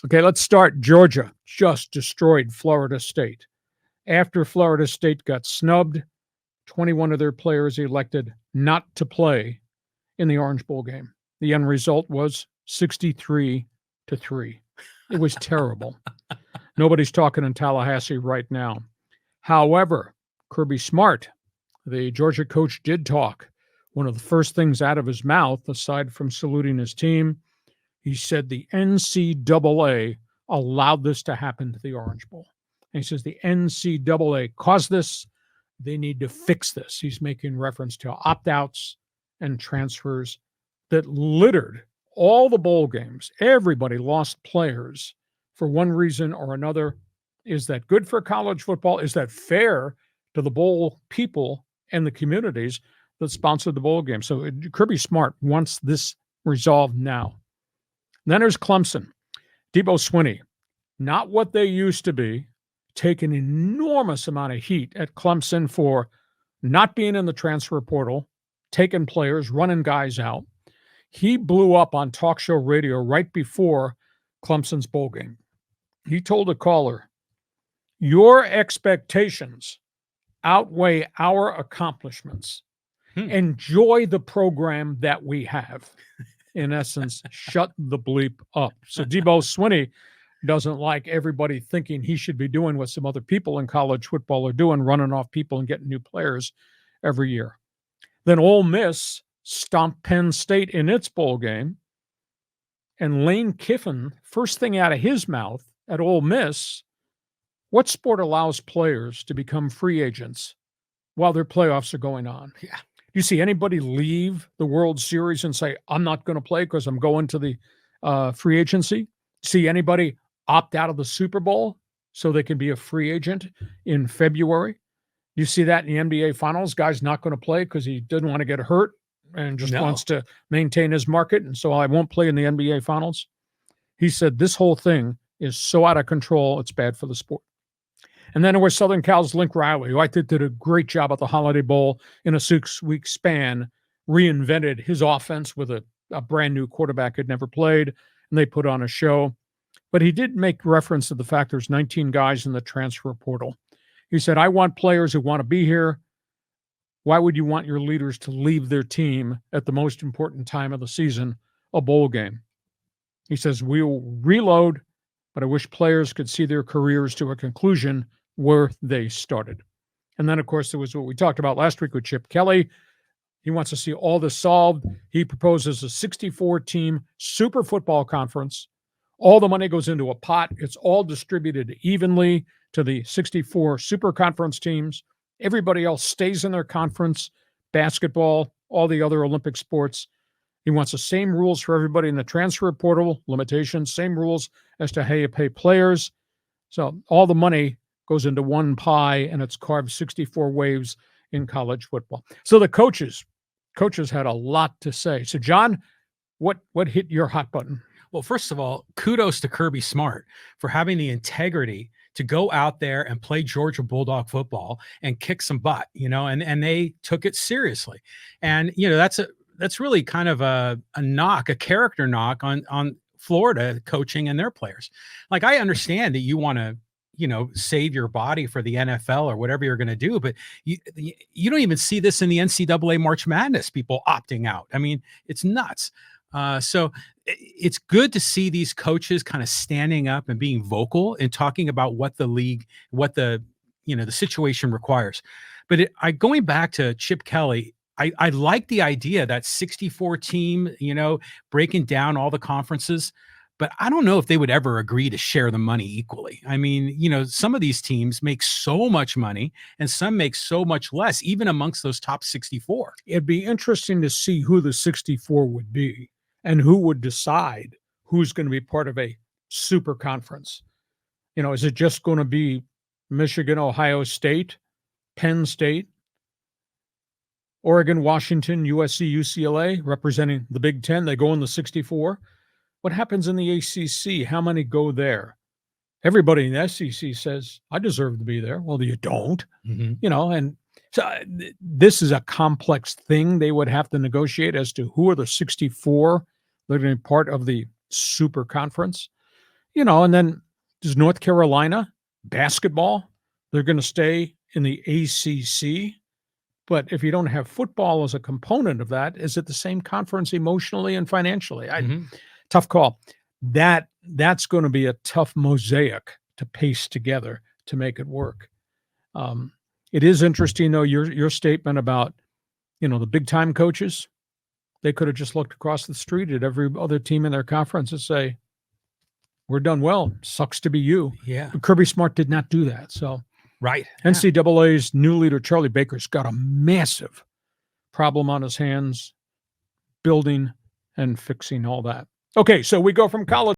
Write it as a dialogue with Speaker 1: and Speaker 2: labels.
Speaker 1: Okay, let's start. Georgia just destroyed Florida State. After Florida State got snubbed, 21 of their players elected not to play in the Orange Bowl game. The end result was 63-3. It was terrible. Nobody's talking in Tallahassee right now. However, Kirby Smart, the Georgia coach, did talk. One of the first things out of his mouth, aside from saluting his team, he said the NCAA allowed this to happen to the Orange Bowl. And he says the NCAA caused this. They need to fix this. He's making reference to opt-outs and transfers that littered all the bowl games. Everybody lost players for one reason or another. Is that good for college football? Is that fair to the bowl people and the communities that sponsored the bowl game? So Kirby Smart wants this resolved now. Then there's Clemson. Debo Swinney, not what they used to be, take an enormous amount of heat at Clemson for not being in the transfer portal, taking players, running guys out. He blew up on talk show radio right before Clemson's bowl game. He told a caller, your expectations outweigh our accomplishments. Enjoy the program that we have. In essence, shut the bleep up. So Debo Swinney doesn't like everybody thinking he should be doing what some other people in college football are doing, running off people and getting new players every year. Then Ole Miss stomped Penn State in its bowl game. And Lane Kiffin, first thing out of his mouth at Ole Miss, what sport allows players to become free agents while their playoffs are going on?
Speaker 2: Yeah.
Speaker 1: Do you see anybody leave the World Series and say, I'm not going to play because I'm going to the free agency? See anybody opt out of the Super Bowl so they can be a free agent in February? You see that in the NBA Finals? Guy's not going to play because he didn't want to get hurt and just wants to maintain his market, and so I won't play in the NBA Finals. He said this whole thing is so out of control, it's bad for the sport. And then there was Southern Cal's Link Riley, who I think did a great job at the Holiday Bowl in a 6-week span, reinvented his offense with a brand new quarterback who'd never played, and they put on a show. But he did make reference to the fact there's 19 guys in the transfer portal. He said, I want players who want to be here. Why would you want your leaders to leave their team at the most important time of the season, a bowl game? He says, we'll reload, but I wish players could see their careers to a conclusion where they started. And then, of course, there was what we talked about last week with Chip Kelly. He wants to see all this solved. He proposes a 64-team super football conference. All the money goes into a pot. It's all distributed evenly to the 64 super conference teams. Everybody else stays in their conference, basketball, all the other Olympic sports. He wants the same rules for everybody in the transfer portal, limitations, same rules as to how you pay players. So all the money goes into one pie, and it's carved 64 waves in college football. So the coaches had a lot to say. So, John, what hit your hot button?
Speaker 2: Well, first of all, kudos to Kirby Smart for having the integrity to go out there and play Georgia Bulldog football and kick some butt, and they took it seriously. And, that's really kind of a character knock on Florida coaching and their players. Like, I understand that you want to, save your body for the NFL or whatever you're going to do, but you don't even see this in the NCAA March Madness, people opting out. I mean, it's nuts. So it's good to see these coaches kind of standing up and being vocal and talking about what the league, what the situation requires. But going back to Chip Kelly, I like the idea that 64 team, breaking down all the conferences, but I don't know if they would ever agree to share the money equally. I mean, some of these teams make so much money and some make so much less, even amongst those top 64.
Speaker 1: It'd be interesting to see who the 64 would be and who would decide who's going to be part of a super conference. Is it just going to be Michigan, Ohio State, Penn State, Oregon, Washington, USC, UCLA, representing the Big Ten? They go in the 64. What happens in the ACC? How many go there? Everybody in the SEC says, I deserve to be there. Well, you don't, and so this is a complex thing they would have to negotiate as to who are the 64 that are going to be part of the super conference. And then does North Carolina basketball? They're going to stay in the ACC. But if you don't have football as a component of that, is it the same conference emotionally and financially? Tough call. That's going to be a tough mosaic to paste together to make it work. It is interesting, though, your statement about, the big-time coaches. They could have just looked across the street at every other team in their conference and say, we're done well. Sucks to be you.
Speaker 2: Yeah.
Speaker 1: But Kirby Smart did not do that. So
Speaker 2: right.
Speaker 1: NCAA's new leader, Charlie Baker's got a massive problem on his hands, building and fixing all that. Okay, so we go from college